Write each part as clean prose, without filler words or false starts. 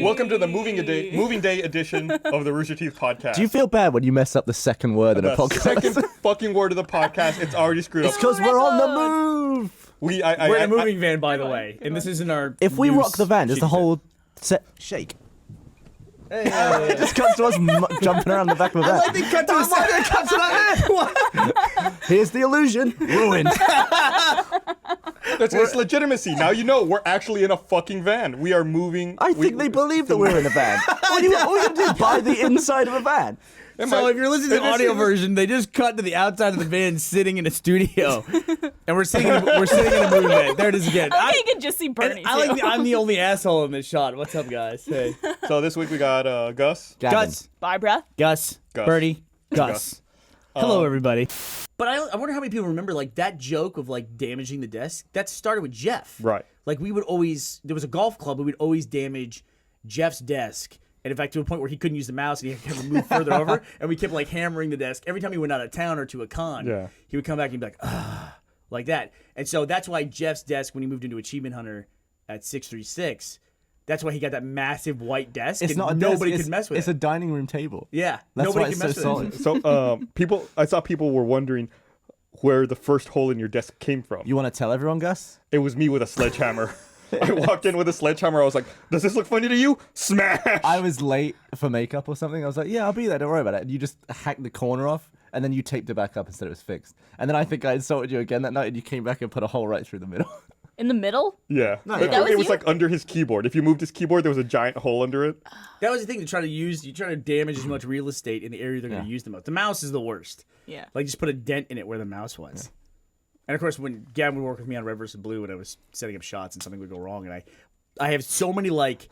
Welcome to the moving day edition of the Rooster Teeth podcast. Do you feel bad when you mess up the second word in a podcast? The second fucking word of the podcast, it's already screwed up. It's because we're on the move. We're in a moving van, by the way, and this isn't our. If we rock the van, does the whole set shake? Hey, it just cuts to us jumping around the back of the van. I like they cut to the side. Cut to that. Here's the illusion. Ruined. It's legitimacy. Now you know we're actually in a fucking van. We are moving. I think they believe that we're in a van. All you do is buy the inside of a van. So if you're listening to the audio version, they just cut to the outside of the van sitting in a studio. And we're sitting in a movie van. There it is again. I think you can just see Burnie, I'm the only asshole in this shot. What's up, guys? Hey. So this week we got Gus. Gavin. Gus. Barbara. Gus. Burnie. Gus. Hello, everybody. But I wonder how many people remember like that joke of like damaging the desk. That started with Jeff. Right. Like we would always, there was a golf club, but we'd always damage Jeff's desk. And in fact, to a point where he couldn't use the mouse and he had to move further over. And we kept like hammering the desk. Every time he went out of town or to a con, he would come back and be like, like that. And so that's why Jeff's desk, when he moved into Achievement Hunter at 636, that's why he got that massive white desk. It's and not a nobody desk, could mess with it. It's a dining room table. Yeah. That's nobody why can it's mess so with solid. it. So I saw people were wondering where the first hole in your desk came from. You want to tell everyone, Gus? It was me with a sledgehammer. I walked in with a sledgehammer. I was like, does this look funny to you? Smash! I was late for makeup or something. I was like, yeah, I'll be there. Don't worry about it. And you just hacked the corner off, and then you taped it back up and said it was fixed. And then I think I insulted you again that night, and you came back and put a hole right through the middle. In the middle? Yeah. That it was you? like under his keyboard. If you moved his keyboard, there was a giant hole under it. That was the thing to try to use. You try to damage as much real estate in the area they're going to use the most. The mouse is the worst. Yeah. Like just put a dent in it where the mouse was. Yeah. And of course, when Gavin would work with me on Red vs. Blue, and I was setting up shots and something would go wrong, and I have so many like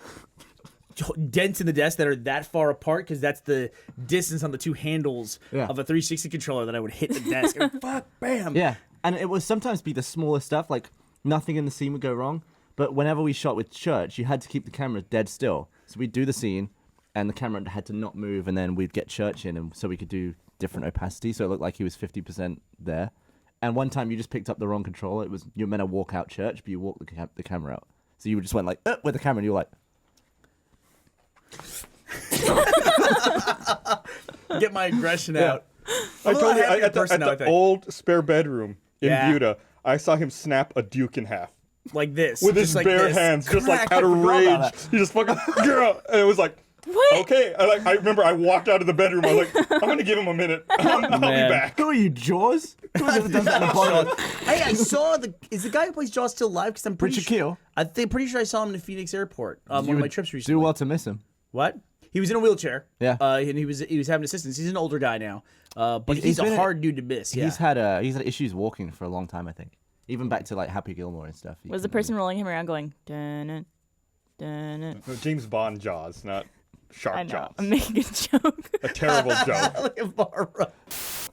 dents in the desk that are that far apart because that's the distance on the two handles of a 360 controller that I would hit the desk and fuck, bam. Yeah, and it would sometimes be the smallest stuff, like nothing in the scene would go wrong. But whenever we shot with Church, you had to keep the camera dead still. So we'd do the scene, and the camera had to not move, and then we'd get Church in, and so we could do different opacity, so it looked like he was 50% there. And one time you just picked up the wrong controller. It was you were meant to walk out Church, but you walked the camera out. So you just went like with the camera, and you were like, get my aggression out. I told you at the old spare bedroom in Buda, I saw him snap a Duke in half. Like this. With his like bare hands, just like out of rage. He just fucking, girl. And it was like, what? Okay. I remember I walked out of the bedroom. I was like, I'm going to give him a minute. I'll be back. who are you, Jaws? Who's ever done that in a bar? Hey, I saw is the guy who plays Jaws still alive? Because I'm pretty Richard Keel? pretty sure I saw him in the Phoenix airport on one of my trips recently. Do well to miss him. What? He was in a wheelchair. Yeah. And he was having assistance. He's an older guy now. But he's a hard dude to miss. Yeah. He's had issues walking for a long time, I think. Even back to like Happy Gilmore and stuff. Was the person rolling him around going, dun dun? James Bond Jaws, not Shark Jaws. I'm making a joke. A terrible joke. Look at Barbara.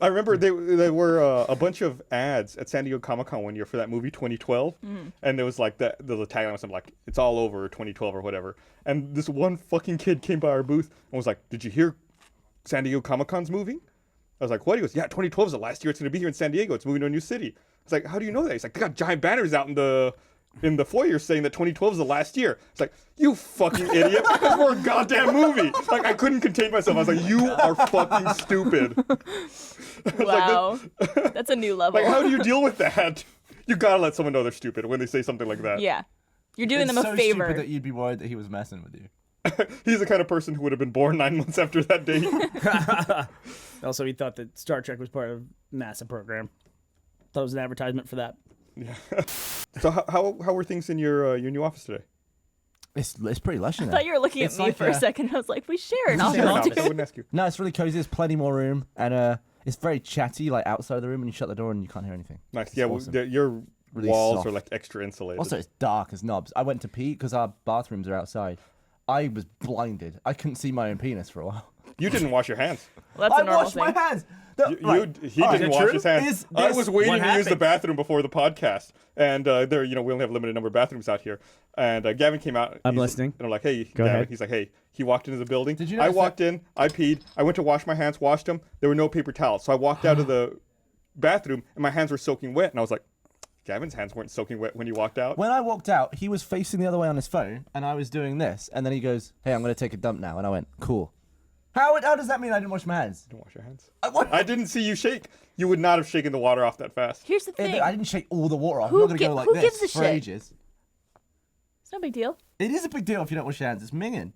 I remember there were a bunch of ads at San Diego Comic-Con one year for that movie 2012, and there was like the tagline was something like "It's all over" 2012 or whatever. And this one fucking kid came by our booth and was like, "Did you hear San Diego Comic-Con's moving?" I was like, "What?" He goes, "Yeah, 2012 is the last year it's going to be here in San Diego. It's moving to a new city." I was like, "How do you know that?" He's like, "They got giant banners out in the foyer saying that 2012 is the last year." It's like, you fucking idiot. That's for a goddamn movie. Like, I couldn't contain myself. I was like, you are fucking stupid. Wow. That's a new level. Like, how do you deal with that? You gotta let someone know they're stupid when they say something like that. Yeah. You're doing them a so favor. Stupid that you'd be worried that he was messing with you. He's the kind of person who would have been born 9 months after that date. Also, he thought that Star Trek was part of NASA program. Thought it was an advertisement for that. Yeah. So how were things in your new office today? It's pretty lush in I there. thought you were looking at me for a second. I was like, we share an I office. wouldn't ask you. No, it's really cozy. There's plenty more room, and it's very chatty, like outside of the room, and you shut the door and you can't hear anything. Nice. It's Yeah, awesome. your Really walls soft. are like extra insulated. Also, it's dark as knobs. I went to pee because our bathrooms are outside. I was blinded. I couldn't see my own penis for a while. You didn't wash your hands. Well, that's a I normal washed thing. my hands. He didn't wash his hands. I was waiting what to use the happened? bathroom before the podcast, and there, we only have a limited number of bathrooms out here. And Gavin came out. I'm listening. And I'm like, hey, Go Gavin. ahead. He's like, hey. He walked into the building. Did you I notice walked in. I peed. I went to wash my hands. Washed them. There were no paper towels, so I walked out of the bathroom, and my hands were soaking wet. And I was like, Gavin's hands weren't soaking wet when you walked out. When I walked out, he was facing the other way on his phone, and I was doing this. And then he goes, "Hey, I'm gonna take a dump now." And I went, "Cool." How does that mean I didn't wash my hands? You didn't wash your hands. What? I didn't see you shake. You would not have shaken the water off that fast. Here's the thing. I didn't shake all the water off. Who I'm not gonna go like who this gives a for shit? ages. It's no big deal. It is a big deal if you don't wash your hands. It's minging.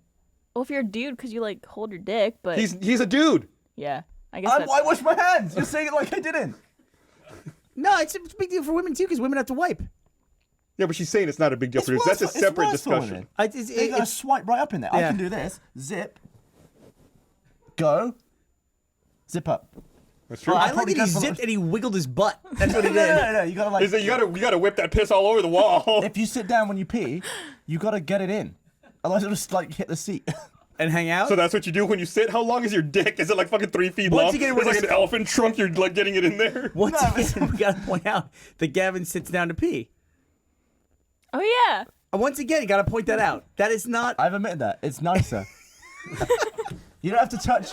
Well, if you're a dude, because you like hold your dick, but He's a dude. yeah, I guess that's... I wash my hands. You're saying it like I didn't. No, it's a big deal for women too, because women have to wipe. Yeah, but she's saying it's not a big deal for you. That's a separate discussion. You gotta swipe right up in there. I can do this. Zip. Go. Zip up. That's true. I like that he zipped and he wiggled his butt. That's what he did. No. You gotta like. Is that you gotta whip that piss all over the wall. If you sit down when you pee, you gotta get it in. Otherwise, it'll just like hit the seat. And hang out? So that's what you do when you sit? How long is your dick? Is it like fucking 3 feet Once long? you get it It's with like his- an elephant trunk, you're like getting it in there? Once again, we gotta point out that Gavin sits down to pee. Oh yeah. Once again, you gotta point that out. That is not. I've admitted that. It's nicer. You don't have to touch.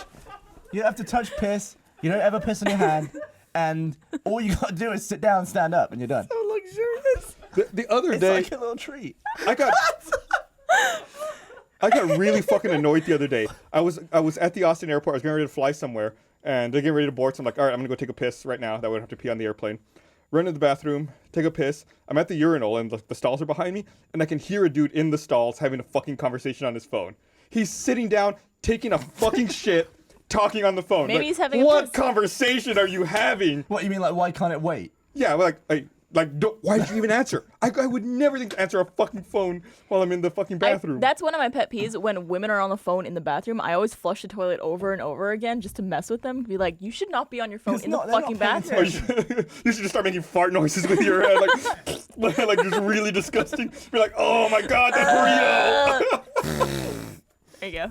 You don't have to touch piss. You don't ever piss on your hand. And all you gotta do is sit down, stand up, and you're done. So luxurious. The other It's day, like a little treat. I got really fucking annoyed the other day. I was at the Austin airport. I was getting ready to fly somewhere, and they're getting ready to board. So I'm like, all right, I'm gonna go take a piss right now. That would have to pee on the airplane. Run to the bathroom, take a piss. I'm at the urinal, and the stalls are behind me, and I can hear a dude in the stalls having a fucking conversation on his phone. He's sitting down, taking a fucking shit, talking on the phone. Maybe Like, he's having a what piss. conversation are you having? What you mean? Like, why can't it wait? Yeah, why did you even answer? I would never think to answer a fucking phone while I'm in the fucking bathroom. That's one of my pet peeves. When women are on the phone in the bathroom, I always flush the toilet over and over again just to mess with them. Be like, you should not be on your phone It's in not- the they're fucking not paying bathroom. You should just start making fart noises with your head, like just really disgusting. Be like, oh my god, that burrito. There you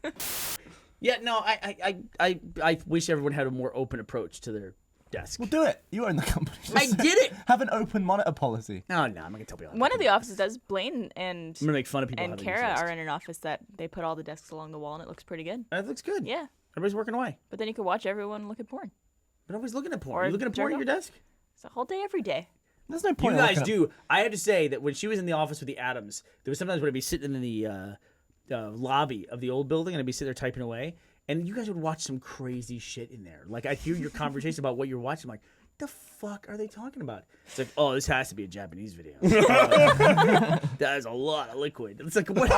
go. Yeah, no, I wish everyone had a more open approach to their desk. Well, do it. You own the company. I did it. Have an open monitor policy. No, I'm not gonna tell people. One of the offices does. Blaine and I'm gonna make fun of people. and having Kara these are desks. in an office that they put all the desks along the wall, and it looks pretty good. That looks good. Yeah, Everybody's working away. but then you could watch everyone look at porn. But nobody's looking at porn. Or Are you looking at porn at jerk your desk? It's a whole day, every day. There's no You point. in guys looking do. I had to say that when she was in the office with the Adams, there was sometimes when I'd be sitting in the lobby of the old building and I'd be sitting there typing away, and you guys would watch some crazy shit in there. Like I'd hear your conversation about what you're watching. I'm like, the fuck are they talking about? It's like, oh, this has to be a Japanese video. That is a lot of liquid. It's like, what?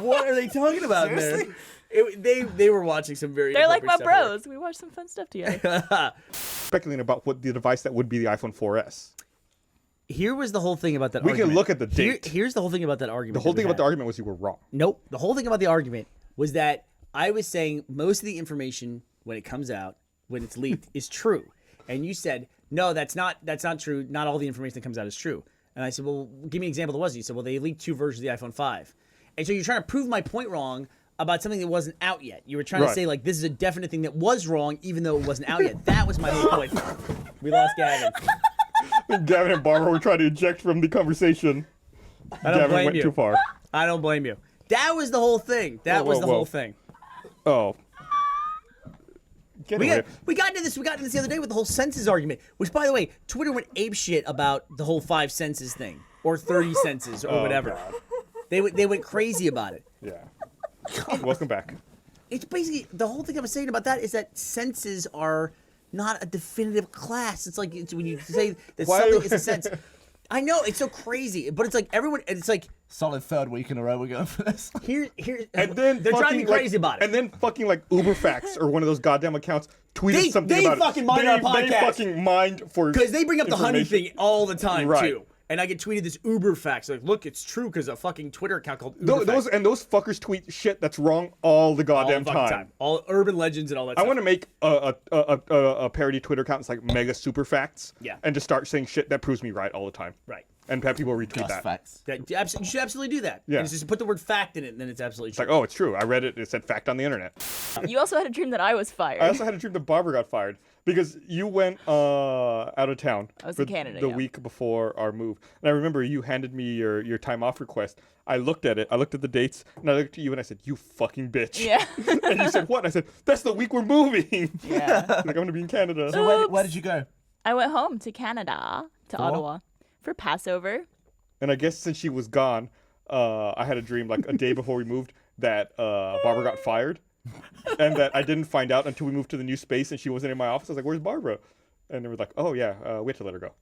What are they talking about Seriously? there? They were watching some very. They're like my inappropriate bros. We watch some fun stuff together. Speculating about what the device that would be the iPhone 4S. Here was the whole thing about that We argument. can look at the date. Here's the whole thing about that argument. The whole that we thing about the had. argument was you were wrong. Nope. The whole thing about the argument was that I was saying most of the information when it comes out, when it's leaked, is true. And you said, no, that's not true. Not all the information that comes out is true. And I said, well, give me an example that wasn't. You said, well, they leaked 2 versions of the iPhone 5. And so you're trying to prove my point wrong about something that wasn't out yet. You were trying to Right. say, like, this is a definite thing that was wrong, even though it wasn't out yet. That was my whole point. We lost Gavin. Gavin and Barbara were trying to eject from the conversation. I don't Gavin blame went you. too far. I don't blame you. That was the whole thing. That was the whole thing. Oh. Get We away. got into this the other day with the whole senses argument, which, by the way, Twitter went apeshit about the whole 5 senses thing or 30 senses or whatever. God. They went crazy about it. Yeah. Welcome back. It's basically the whole thing I was saying about that is that senses are not a definitive class. It's like when you say that Why- something is a sense. I know it's so crazy, but it's like everyone. It's like Solid third week in a row we're going for this. here, And then they're driving me fucking, crazy about it. And then fucking like Uberfacts or one of those goddamn accounts tweeted They- something they about fucking it. mind our They podcast. fucking mind for Because they bring up the honey information. thing all the time Right. too. And I get tweeted this Uber facts like, look, it's true because a fucking Twitter account called Uber Those fuckers tweet shit that's wrong all the all goddamn the fucking time. all urban legends and all that. I stuff. want to make a parody Twitter account that's like mega super facts. Yeah. And just start saying shit that proves me right all the time. right. And have people retweet Just that. facts. You should absolutely do that. Yeah. And it's just put the word fact in it, and then it's absolutely It's true. like, oh, it's true. I read it. It said fact on the internet. You also had a dream that I was fired. I also had a dream that Barbara got fired because you went out of town I was for in Canada, the yeah. week before our move. And I remember you handed me your time off request. I looked at it. I looked at the dates, and I looked at you, and I said, "You fucking bitch." Yeah. And you said, "What?" And I said, "That's the week we're moving." Yeah. Like I'm gonna be in Canada. So where did you go? I went home to Canada, to Ottawa. For Passover. And I guess since she was gone, I had a dream like a day before we moved that Barbara got fired, and that I didn't find out until we moved to the new space and she wasn't in my office. I was like, "Where's Barbara?" And they were like, "Oh yeah, we had to let her go."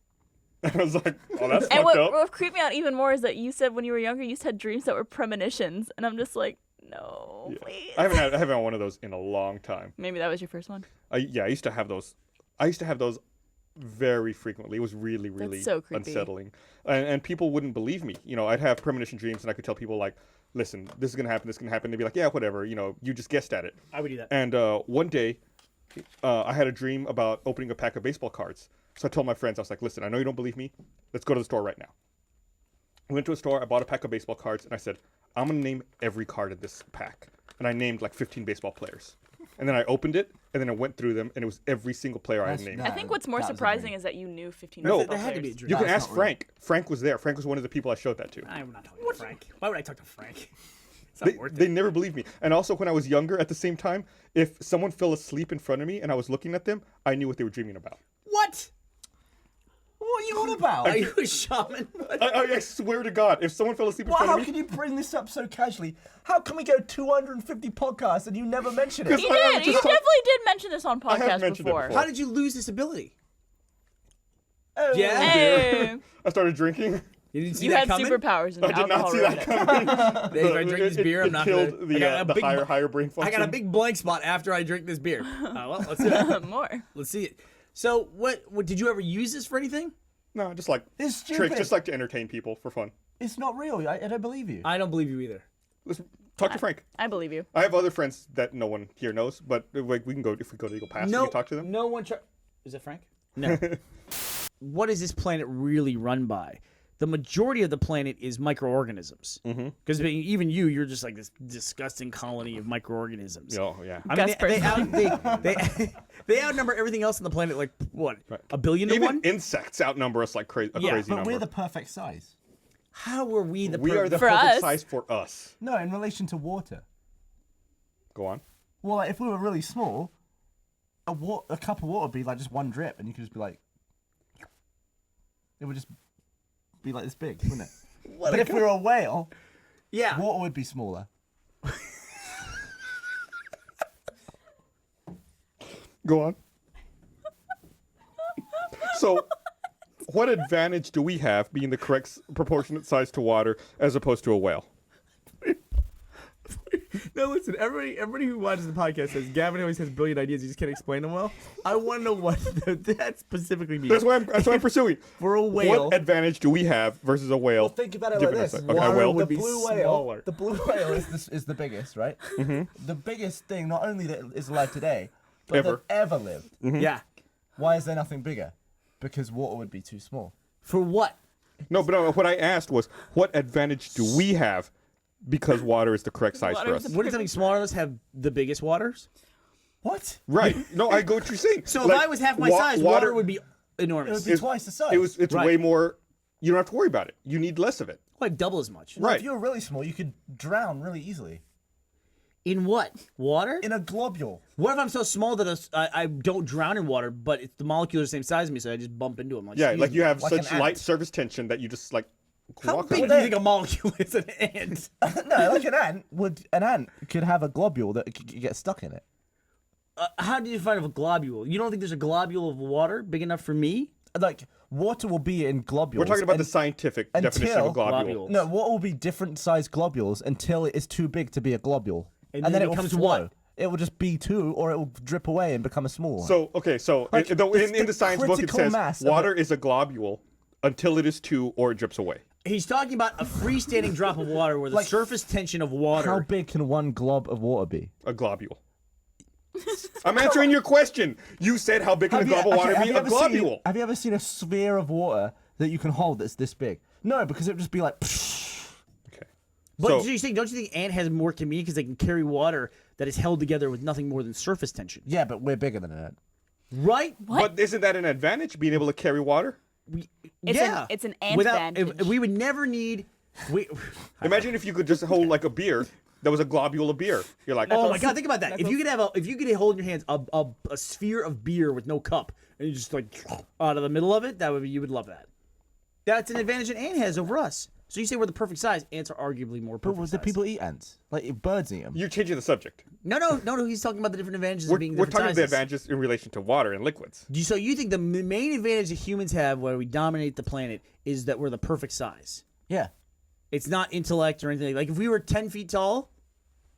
And I was like, "Oh, that's And fucked up." what creeped me out even more is that you said when you were younger you used to have dreams that were premonitions, and I'm just like, no, Yeah. please. I haven't had one of those in a long time. Maybe that was your first one. I used to have those. I used to have those very frequently. It was really, really so creepy. unsettling. And people wouldn't believe me. You know, I'd have premonition dreams and I could tell people like, listen, this is going to happen, this is going to happen. They'd be like, yeah, whatever. You know, you just guessed at it. I would do that. And one day, I had a dream about opening a pack of baseball cards. So I told my friends, I was like, listen, I know you don't believe me. Let's go to the store right now. I went to a store, I bought a pack of baseball cards, and I said, I'm going to name every card in this pack. And I named like 15 baseball players. And then I opened it, and then I went through them, and it was every single player I had named. I think what's more that was a surprising dream. is that you knew 15 No, baseball there had to be a players. dream. You can That's ask not real. Frank. Frank was there. Frank was one of the people I showed that to. I'm not talking to Frank. Why would I talk to Frank? It's not They, worth they it. never believed me. And also, when I was younger, at the same time, if someone fell asleep in front of me and I was looking at them, I knew what they were dreaming about. What? What are you on about? Are you a shaman? I swear to God, if someone fell asleep in Well, front how of me, can you bring this up so casually? How can we go 250 podcasts and you never mention it? Because You I did. just You talked- definitely did mention this on I have podcast mentioned it before. before. How did you lose this ability? Oh, Yeah. Hey, I started drinking. You didn't see you that had coming? superpowers and I did not alcohol see that related. coming. Hey, if I drink this beer, I'm not killed gonna. the, I got a the big higher brain I function. got a big blank spot after I drink this beer. Well, let's see it. More. Let's see it. So, what did you ever use this for anything? No, just like It's stupid. tricks, just like to entertain people for fun. It's not real. I don't believe you. I don't believe you either. Let's talk to Frank. I believe you. I have other friends that no one here knows, but like we can go if we go to Eagle Pass. We No, can talk to them. no one. Is it Frank? No. What is this planet really run by? The majority of the planet is microorganisms. Because even you're just like this disgusting colony of microorganisms. Oh yeah. I mean, Gus they outnumber everything else on the planet like what? A billion to Even one? insects outnumber us like crazy. Yeah, Crazy but number. we're the perfect size. How are we the? We are the For perfect us. size for us. No, in relation to water. Go on. Well, like, if we were really small, a cup of water would be like just one drip, and you could just be like, it would just be like this big, wouldn't it? But if we were a whale, Yeah. water would be smaller. Go on. So, what advantage do we have being the correct proportionate size to water as opposed to a whale? No, listen. Everybody who watches the podcast says Gavin always has brilliant ideas. He just can't explain them well. I want to know what that specifically means. That's why I'm pursuing. For a whale, What advantage do we have versus a whale? Well, think about it like Different this: size. Okay, a whale. would the be blue smaller. whale, the blue whale is the biggest, right? Mm-hmm. The biggest thing, not only that is alive today, but Ever. that ever lived. yeah. Why is there nothing bigger? Because water would be too small. For what? No, but what I asked was, what advantage do we have because water is the correct size for Water us? is Wouldn't something smaller than us have the biggest waters? What? Right. No, I go what you're saying. So if Like, I was half my size, water would be It enormous. would be twice the size. It's Right. way more. You don't have to worry about it. You need less of it. Like double as much. Well, Right. If you were really small, you could drown really easily In what? Water? in a globule. What if I'm so small that I don't drown in water, but it's the molecules are the same size as me, so I just bump into them? Like, Yeah, excuse like me. you have Like an such ant. light surface tension that you just like How walk big on do it. you think a molecule is an ant? No, like an ant could have a globule that could get stuck in it. How do you find a globule? You don't think there's a globule of water big enough for me? Like water will be in globules. We're talking about the and- scientific definition of a until- globule. Globule. No, water will be different sized globules until it is too big to be a globule, And and then then it it will becomes flow. what? It will just be two, or it will drip away and become a small one. So okay, so Like, though it's in the the science book it critical says mass of water is a globule until it is two or it drips away. He's talking about a freestanding drop of water where the Like, surface tension of water. how big can one glob of water be? A globule. I'm answering your question. You said how big can a glob of water be? A globule. Have you ever seen a sphere of water that you can hold that's this big? No, because it would just be like. Okay. But So- don't you think ant has more convenience because they can carry water that is held together with nothing more than surface tension? Yeah, but we're bigger than it. Right? But isn't that an advantage, being able to carry water? It's an ant Without, advantage. if we would never need. Imagine if you could just hold like a beer that was a globule of beer. You're like, Oh my god! Think about that. If you could hold in your hands a sphere of beer with no cup, and you just like out of the middle of it, you would love that. That's an advantage that ant has over us. So you say we're the perfect size. Ants are arguably more perfect But size. the people eat ants. Like if birds eat them. You're changing the subject. No. He's talking about the different advantages We're, of being we're different talking sizes. the advantages in relation to water and liquids. So you think the main advantage that humans have where we dominate the planet is that we're the perfect size? Yeah. It's not intellect or anything. Like if we were 10 feet tall,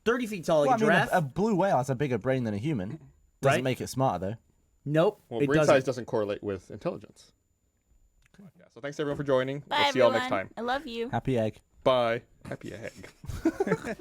30 feet tall like Well, a giraffe. a blue whale has a bigger brain than a human. Doesn't Right. make it smarter though. Nope. Well, it brain doesn't. size doesn't correlate with intelligence. Yeah, so thanks everyone for joining. Bye, We'll see y'all next everyone. time. I love you. Happy egg. Bye. Happy egg.